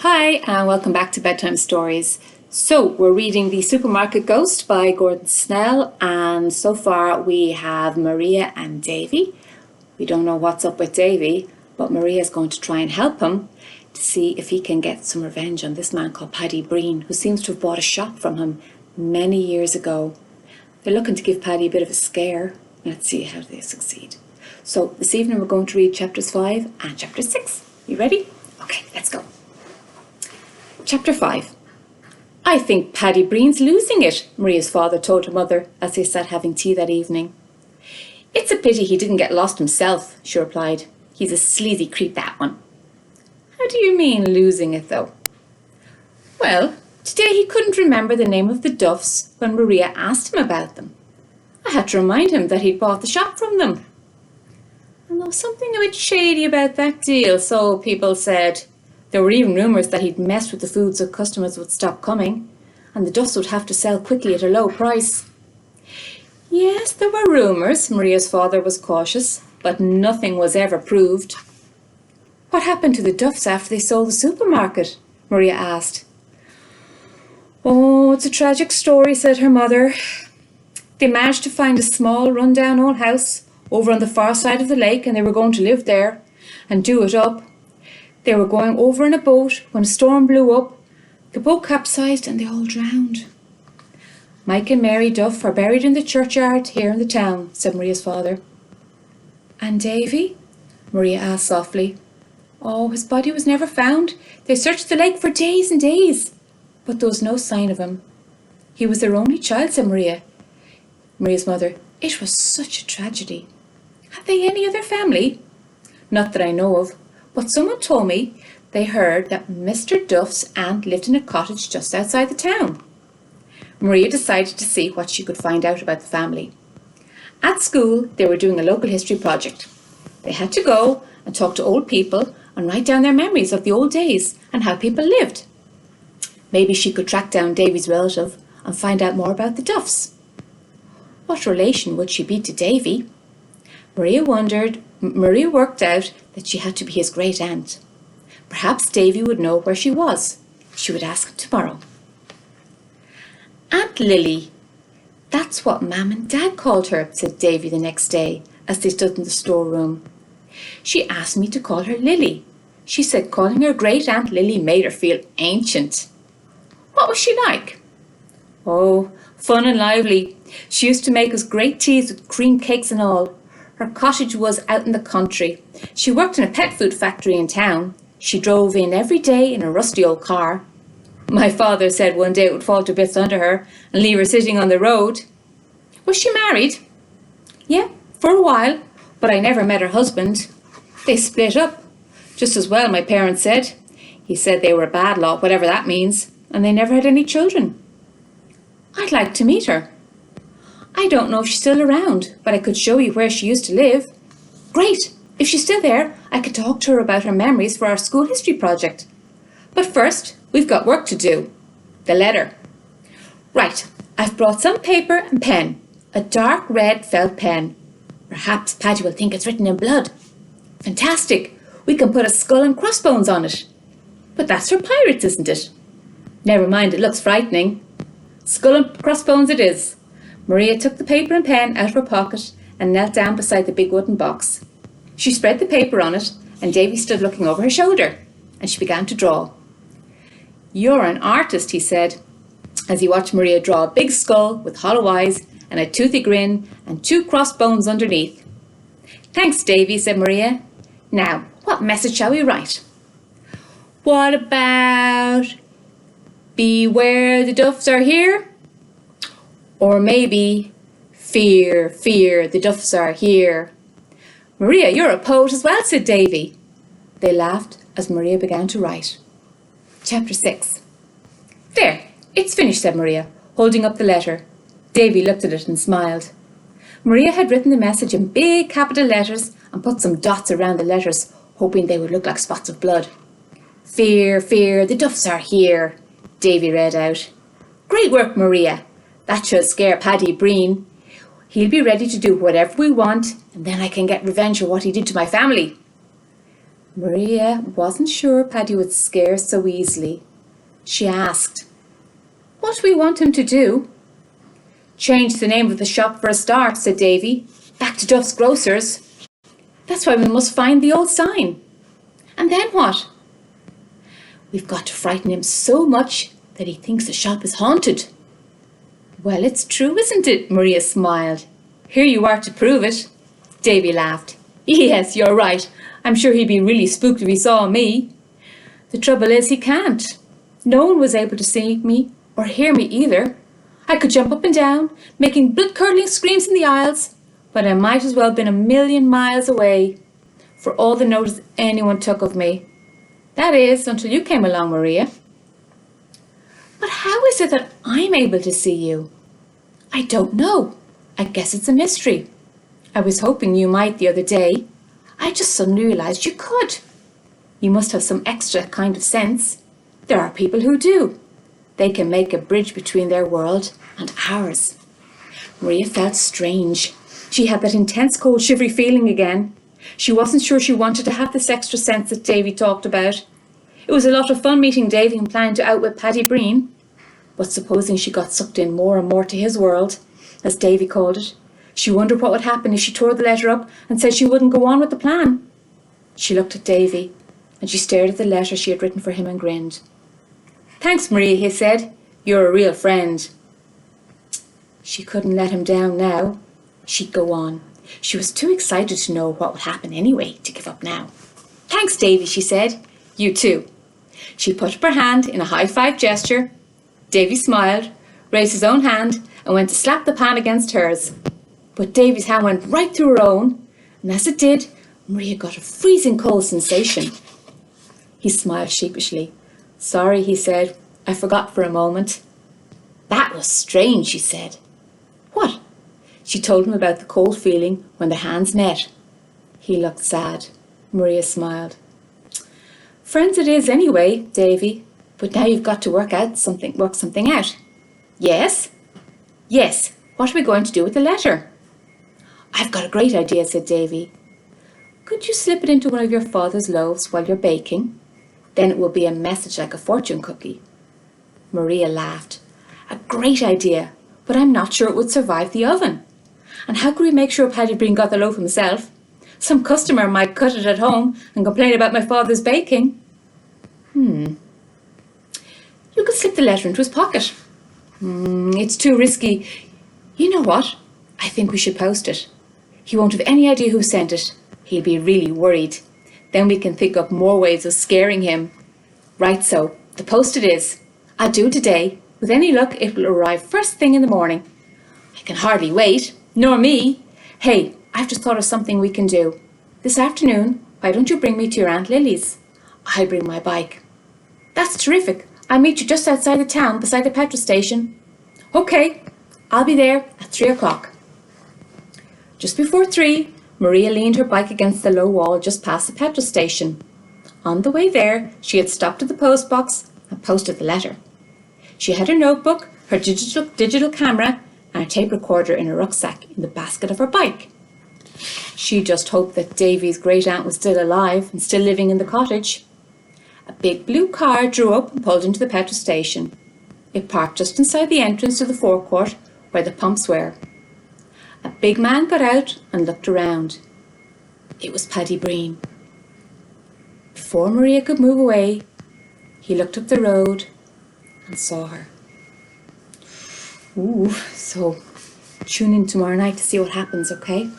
Hi, and welcome back to Bedtime Stories. So, we're reading The Supermarket Ghost by Snell, and so far we have Maria and Davy. We don't know what's up with Davy, but Maria's going to try and help him to see if he can get some revenge on this man called Paddy Breen, who seems to have bought a shop from him many years ago. They're looking to give Paddy a bit of a scare. Let's see how they succeed. So, this evening we're going to read chapters 5 and chapter 6. You ready? Okay, let's go. Chapter 5. I think Paddy Breen's losing it, Maria's father told her mother as they sat having tea that evening. It's a pity he didn't get lost himself, she replied. He's a sleazy creep, that one. How do you mean losing it, though? Well, today he couldn't remember the name of the Duffs when Maria asked him about them. I had to remind him that he'd bought the shop from them. And there was something a bit shady about that deal, so people said. There were even rumours that he'd messed with the food so customers would stop coming, and the Duffs would have to sell quickly at a low price. Yes, there were rumours, Maria's father was cautious, but nothing was ever proved. What happened to the Duffs after they sold the supermarket? Maria asked. Oh, it's a tragic story, said her mother. They managed to find a small run-down old house over on the far side of the lake, and they were going to live there and do it up. They were going over in a boat when a storm blew up. The boat capsized and they all drowned. Mike and Mary Duff are buried in the churchyard here in the town, said Maria's father. And Davy? Maria asked softly. Oh, his body was never found. They searched the lake for days and days, but there was no sign of him. He was their only child, said Maria's mother. It was such a tragedy. Have they any other family? Not that I know of. But someone told me they heard that Mr. Duff's aunt lived in a cottage just outside the town. Maria decided to see what she could find out about the family. At school, they were doing a local history project. They had to go and talk to old people and write down their memories of the old days and how people lived. Maybe she could track down Davy's relative and find out more about the Duffs. What relation would she be to Davy? Maria worked out that she had to be his great aunt. Perhaps Davy would know where she was. She would ask him tomorrow. Aunt Lily. That's what Mam and Dad called her, said Davy the next day as they stood in the storeroom. She asked me to call her Lily. She said calling her great Aunt Lily made her feel ancient. What was she like? Oh, fun and lively. She used to make us great teas with cream cakes and all. Her cottage was out in the country. She worked in a pet food factory in town. She drove in every day in a rusty old car. My father said one day it would fall to bits under her and leave her sitting on the road. Was she married? Yeah, for a while, but I never met her husband. They split up. Just as well, my parents said. He said they were a bad lot, whatever that means, and they never had any children. I'd like to meet her. I don't know if she's still around, but I could show you where she used to live. Great! If she's still there, I could talk to her about her memories for our school history project. But first, we've got work to do. The letter. Right, I've brought some paper and pen. A dark red felt pen. Perhaps Paddy will think it's written in blood. Fantastic! We can put a skull and crossbones on it. But that's for pirates, isn't it? Never mind, it looks frightening. Skull and crossbones it is. Maria took the paper and pen out of her pocket and knelt down beside the big wooden box. She spread the paper on it, and Davy stood looking over her shoulder, and she began to draw. You're an artist, he said, as he watched Maria draw a big skull with hollow eyes and a toothy grin and 2 crossbones underneath. Thanks, Davy, said Maria. Now, what message shall we write? What about beware the Duffs are here? Or maybe, fear, fear, the Duffs are here. Maria, you're a poet as well, said Davy. They laughed as Maria began to write. Chapter 6. There, it's finished, said Maria, holding up the letter. Davy looked at it and smiled. Maria had written the message in big capital letters and put some dots around the letters, hoping they would look like spots of blood. Fear, fear, the Duffs are here, Davy read out. Great work, Maria. That should scare Paddy Breen. He'll be ready to do whatever we want, and then I can get revenge for what he did to my family. Maria wasn't sure Paddy would scare so easily. She asked, "What do we want him to do?" "Change the name of the shop for a start," said Davy. "Back to Duff's Grocers." "That's why we must find the old sign." "And then what?" "We've got to frighten him so much that he thinks the shop is haunted." "Well, it's true, isn't it?" Maria smiled. "Here you are to prove it." Davy laughed. "Yes, you're right. I'm sure he'd be really spooked if he saw me." "The trouble is he can't. No one was able to see me or hear me either. I could jump up and down, making blood-curdling screams in the aisles, but I might as well have been a million miles away, for all the notice anyone took of me. That is, until you came along, Maria." "But how is it that I'm able to see you?" "I don't know. I guess it's a mystery. I was hoping you might the other day. I just suddenly realised you could. You must have some extra kind of sense. There are people who do. They can make a bridge between their world and ours." Maria felt strange. She had that intense cold shivery feeling again. She wasn't sure she wanted to have this extra sense that Davy talked about. It was a lot of fun meeting Davy and planning to outwit Paddy Breen. But supposing she got sucked in more and more to his world, as Davy called it, she wondered what would happen if she tore the letter up and said she wouldn't go on with the plan. She looked at Davy, and she stared at the letter she had written for him and grinned. "Thanks, Maria," he said. "You're a real friend." She couldn't let him down now. She'd go on. She was too excited to know what would happen anyway to give up now. "Thanks, Davy," she said. "You too." She put up her hand in a high-five gesture. Davy smiled, raised his own hand, and went to slap the pan against hers. But Davy's hand went right through her own, and as it did, Maria got a freezing cold sensation. He smiled sheepishly. "Sorry," he said. "I forgot for a moment." "That was strange," she said. "What?" She told him about the cold feeling when their hands met. He looked sad. Maria smiled. "Friends it is anyway, Davy. But now you've got to work something out." "Yes?" "Yes. What are we going to do with the letter?" "I've got a great idea," said Davy. "Could you slip it into one of your father's loaves while you're baking? Then it will be a message like a fortune cookie." Maria laughed. "A great idea, but I'm not sure it would survive the oven. And how could we make sure Paddy Breen got the loaf himself? Some customer might cut it at home and complain about my father's baking." "You could slip the letter into his pocket." It's too risky. You know what? I think we should post it. He won't have any idea who sent it. He'll be really worried. Then we can think up more ways of scaring him." "Right so, the post it is. I'll do it today. With any luck, it will arrive first thing in the morning." "I can hardly wait. Nor me. Hey, I've just thought of something we can do. This afternoon, why don't you bring me to your Aunt Lily's? I'll bring my bike." "That's terrific. I'll meet you just outside the town, beside the petrol station." "Okay, I'll be there at 3 o'clock. Just before 3, Maria leaned her bike against the low wall just past the petrol station. On the way there, she had stopped at the post box and posted the letter. She had her notebook, her digital camera, and a tape recorder in her rucksack in the basket of her bike. She just hoped that Davy's great-aunt was still alive and still living in the cottage. A big blue car drew up and pulled into the petrol station. It parked just inside the entrance to the forecourt where the pumps were. A big man got out and looked around. It was Paddy Breen. Before Maria could move away, he looked up the road and saw her. So tune in tomorrow night to see what happens, okay?